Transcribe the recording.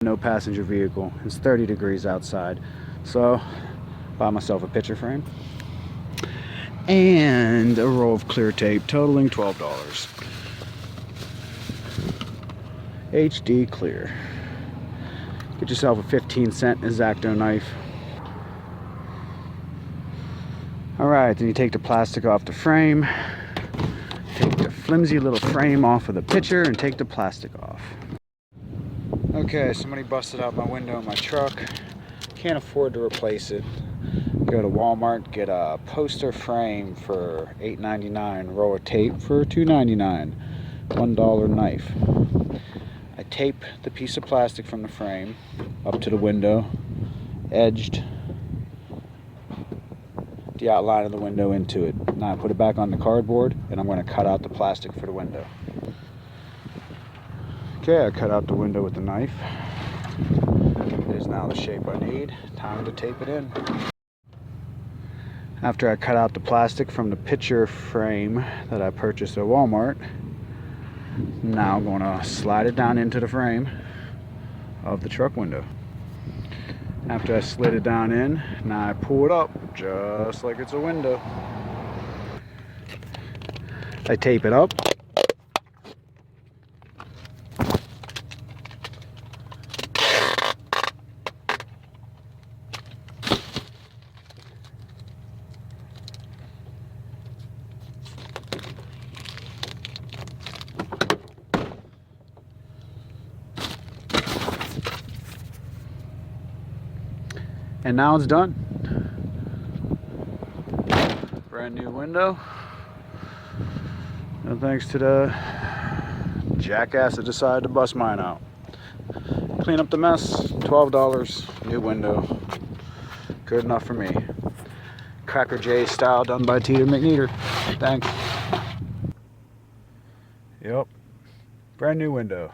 No passenger vehicle. It's 30 degrees outside, so buy myself a picture frame and a roll of clear tape totaling $12. HD clear. Get yourself a 15-cent X-Acto knife. Alright, then you take the plastic off the frame, take the flimsy little frame off of the picture, and take the plastic off. Okay, somebody busted out my window in my truck. Can't afford to replace it. Go to Walmart, get a poster frame for $8.99, roll of tape for $2.99, $1 knife. I tape the piece of plastic from the frame up to the window, edged the outline of the window into it. Now I put it back on the cardboard and I'm going to cut out the plastic for the window. Okay, I cut out the window with the knife. It is now the shape I need. Time to tape it in. After I cut out the plastic from the picture frame that I purchased at Walmart, now I'm going to slide it down into the frame of the truck window. After I slid it down in, now I pull it up just like it's a window. I tape it up. And now it's done. Brand new window. And thanks to the jackass that decided to bust mine out. Clean up the mess, $12, new window. Good enough for me. Cracker J style, done by Teeter McNeater. Thanks. Yep. Brand new window.